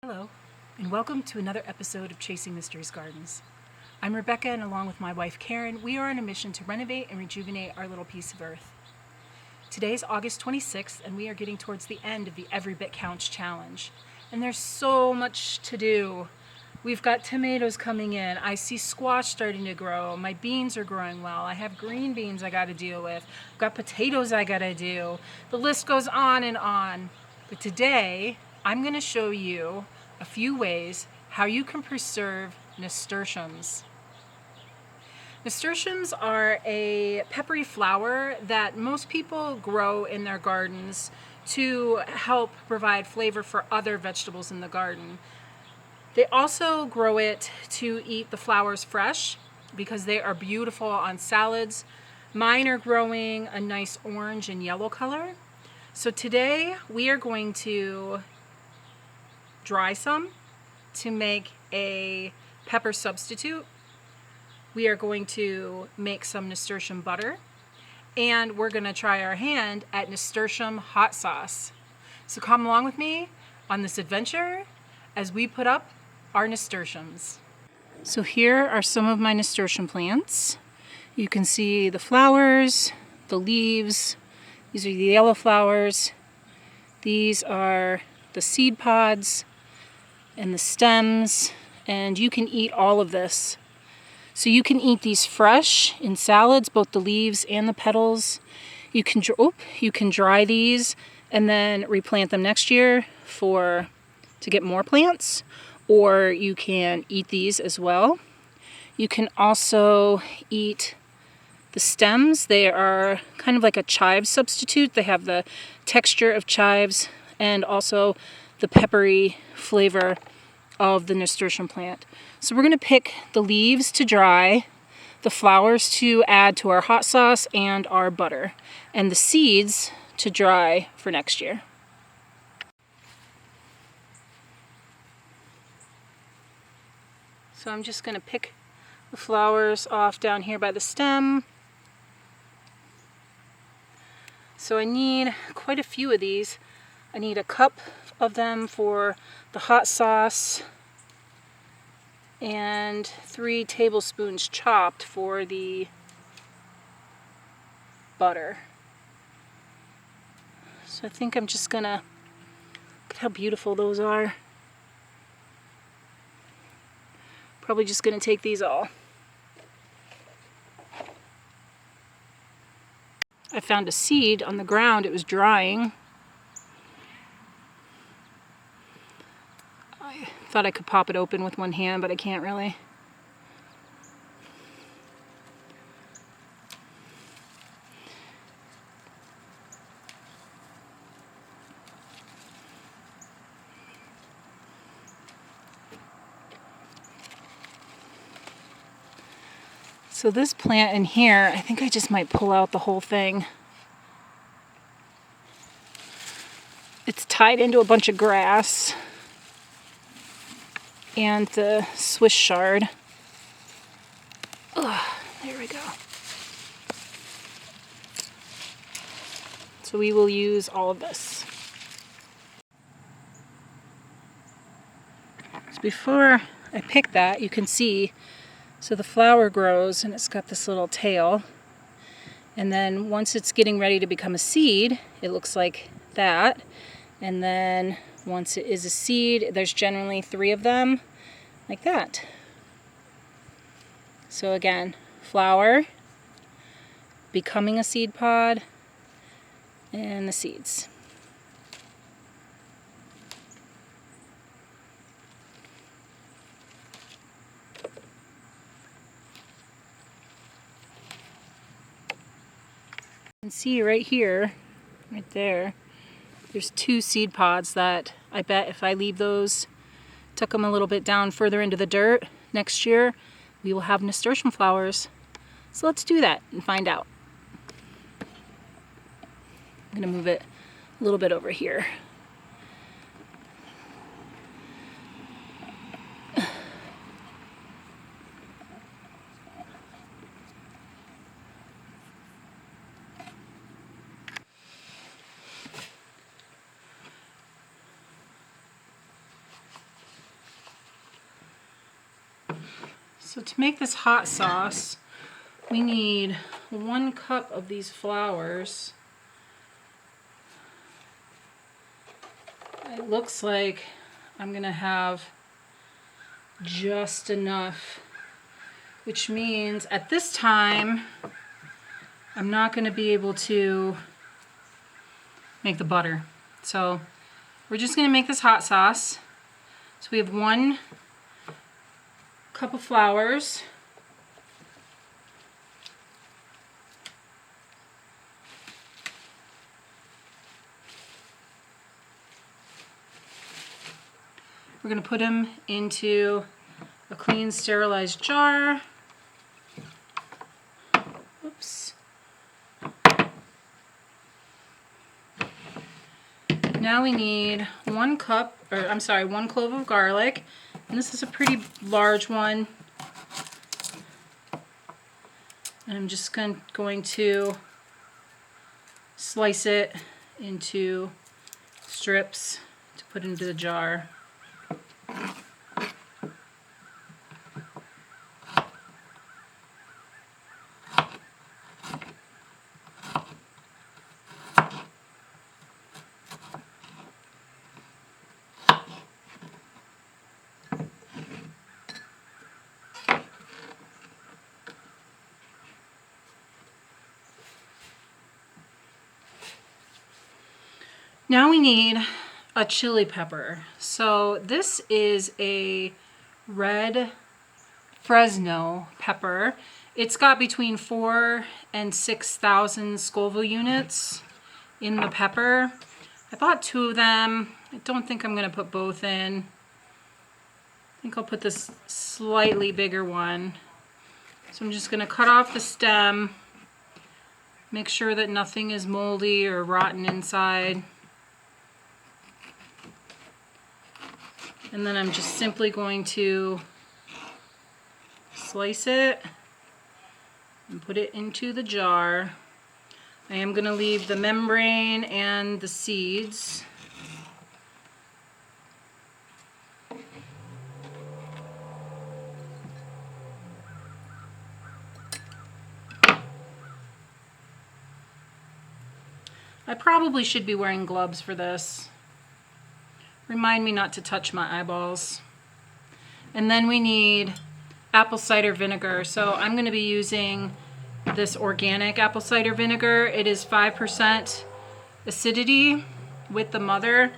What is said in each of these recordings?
Hello, and welcome to another episode of Chasing Mysteries Gardens. I'm Rebecca, and along with my wife Karen, we are on a mission to renovate and rejuvenate our little piece of earth. Today is August 26th, and we are getting towards the end of the Every Bit Counts challenge. And there's so much to do. We've got tomatoes coming in. I see squash starting to grow. My beans are growing well. I have green beans I got to deal with. I've got potatoes I got to do. The list goes on and on. But today, I'm going to show you a few ways how you can preserve nasturtiums. Nasturtiums are a peppery flower that most people grow in their gardens to help provide flavor for other vegetables in the garden. They also grow it to eat the flowers fresh because they are beautiful on salads. Mine are growing a nice orange and yellow color. So today we are going to dry some to make a pepper substitute. We are going to make some nasturtium butter, and we're going to try our hand at nasturtium hot sauce. So come along with me on this adventure as we put up our nasturtiums. So here are some of my nasturtium plants. You can see the flowers, the leaves. These are the yellow flowers. These are the seed pods and the stems, and you can eat all of this. So you can eat these fresh in salads, both the leaves and the petals. You can dry these and then replant them next year to get more plants, or you can eat these as well. You can also eat the stems. They are kind of like a chive substitute. They have the texture of chives and also the peppery flavor of the nasturtium plant. So we're going to pick the leaves to dry, the flowers to add to our hot sauce and our butter, and the seeds to dry for next year. So I'm just going to pick the flowers off down here by the stem. So I need quite a few of these. I need a cup of them for the hot sauce and 3 tablespoons chopped for the butter. So I think I'm just gonna, look at how beautiful those are. Probably just gonna take these all. I found a seed on the ground. It was drying. I thought I could pop it open with one hand, but I can't really. So this plant in here, I think I just might pull out the whole thing. It's tied into a bunch of grass and the Swiss chard. Ugh, there we go. So we will use all of this. So before I pick that, you can see, so the flower grows and it's got this little tail. And then once it's getting ready to become a seed, it looks like that. And then once it is a seed, there's generally 3 of them, like that. So again, flower, becoming a seed pod, and the seeds. You can see right here, right there, there's 2 seed pods that I bet if I leave those, tuck them a little bit down further into the dirt, next year we will have nasturtium flowers. So let's do that and find out. I'm going to move it a little bit over here. So to make this hot sauce, we need 1 cup of these flowers. It looks like I'm gonna have just enough, which means at this time I'm not gonna be able to make the butter. So we're just gonna make this hot sauce. So we have 1 cup of flowers. We're going to put them into a clean, sterilized jar. Oops. Now we need 1 clove of garlic, and this is a pretty large one. And I'm just going to slice it into strips to put into the jar. Now we need a chili pepper. So this is a red Fresno pepper. It's got between 4,000 and 6,000 Scoville units in the pepper. I bought 2 of them. I don't think I'm going to put both in. I think I'll put this slightly bigger one. So I'm just going to cut off the stem, make sure that nothing is moldy or rotten inside. And then I'm just simply going to slice it and put it into the jar. I am going to leave the membrane and the seeds. I probably should be wearing gloves for this. Remind me not to touch my eyeballs. And then we need apple cider vinegar. So I'm going to be using this organic apple cider vinegar. It is 5% acidity with the mother.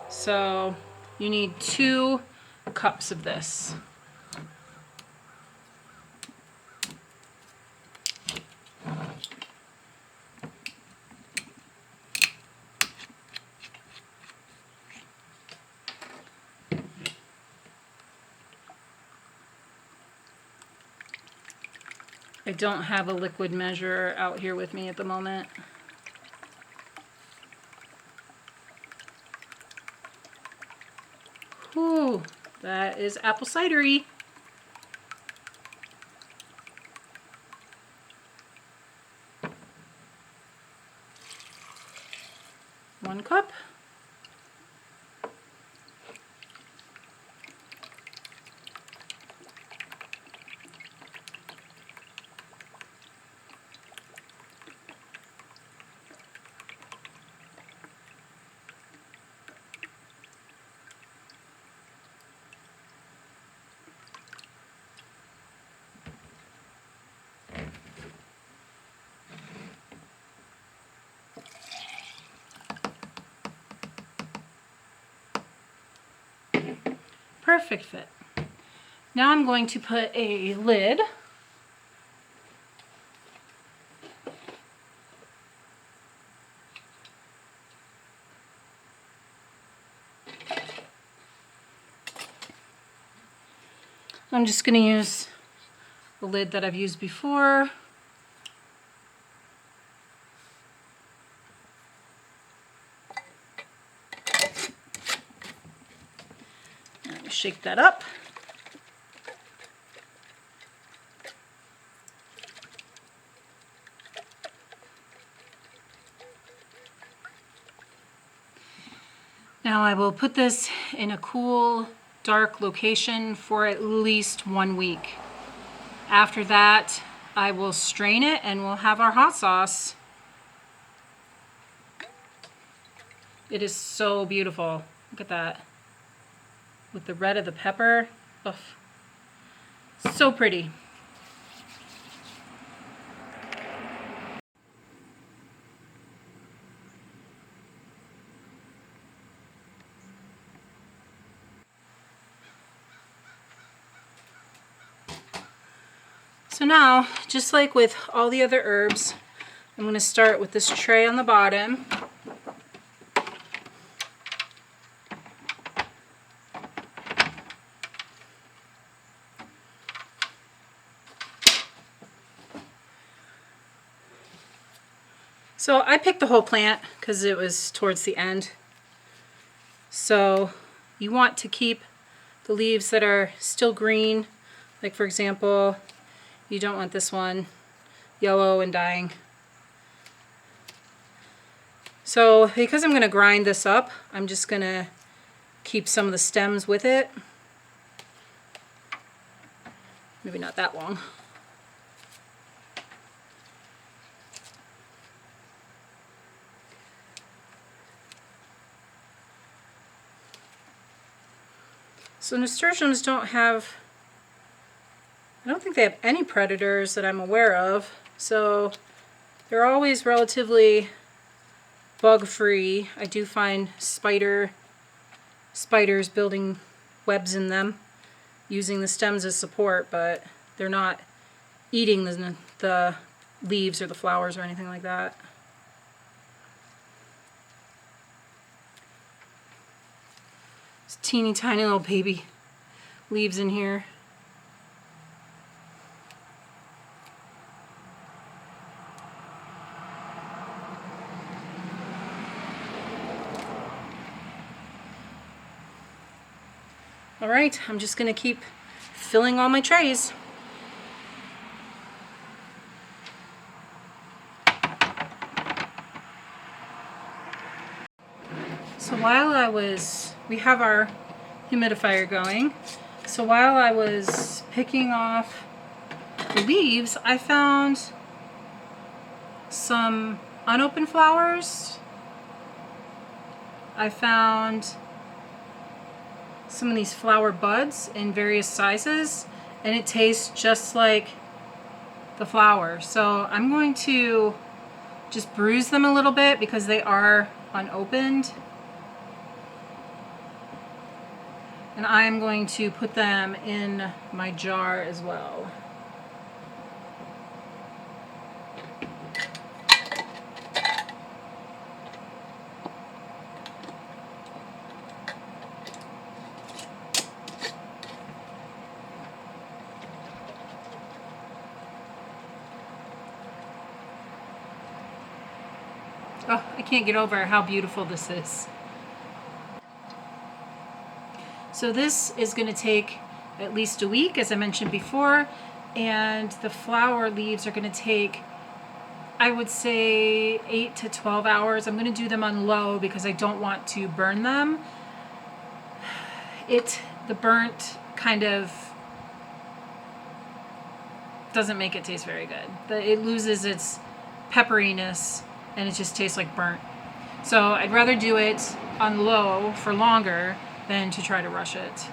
So you need 2 cups of this. I don't have a liquid measure out here with me at the moment. Whew, that is apple cidery. One cup. Perfect fit. Now I'm going to put a lid . I'm just going to use the lid that I've used before. Shake that up. Now I will put this in a cool, dark location for at least 1 week. After that, I will strain it and we'll have our hot sauce. It is so beautiful. Look at that. With the red of the pepper. Ugh. So pretty. So now, just like with all the other herbs, I'm going to start with this tray on the bottom. So I picked the whole plant because it was towards the end. So you want to keep the leaves that are still green. Like for example, you don't want this one yellow and dying. So because I'm going to grind this up, I'm just going to keep some of the stems with it. Maybe not that long. So nasturtiums don't have, I don't think they have any predators that I'm aware of. So they're always relatively bug-free. I do find spiders building webs in them using the stems as support, but they're not eating the leaves or the flowers or anything like that. There's teeny tiny little baby leaves in here. All right, I'm just going to keep filling all my trays. So we have our humidifier going. So while I was picking off the leaves, I found some unopened flowers. I found some of these flower buds in various sizes, and it tastes just like the flower. So I'm going to just bruise them a little bit because they are unopened. And I'm going to put them in my jar as well. Oh, I can't get over how beautiful this is. So this is going to take at least a week, as I mentioned before, and the flower leaves are going to take, I would say, 8 to 12 hours. I'm going to do them on low because I don't want to burn them. The burnt kind of doesn't make it taste very good. It loses its pepperiness and it just tastes like burnt. So I'd rather do it on low for longer than to try to rush it.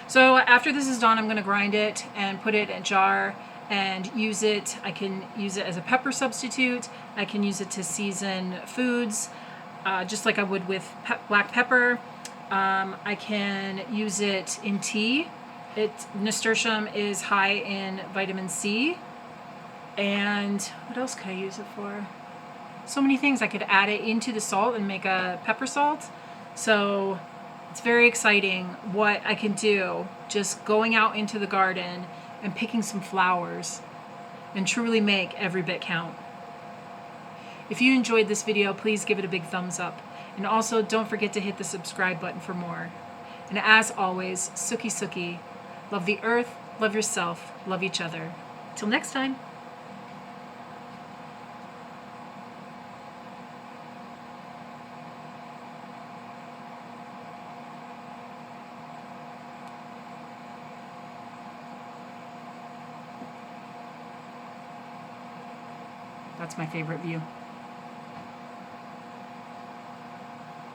So after this is done, I'm going to grind it and put it in a jar and use it. I can use it as a pepper substitute. I can use it to season foods, just like I would with black pepper. I can use it in tea. Nasturtium is high in vitamin C. And what else could I use it for? So many things. I could add it into the salt and make a pepper salt. So it's very exciting what I can do just going out into the garden and picking some flowers and truly make every bit count. If you enjoyed this video, please give it a big thumbs up. And also don't forget to hit the subscribe button for more. And as always, Suki Suki, love the earth, love yourself, love each other. Till next time. That's my favorite view.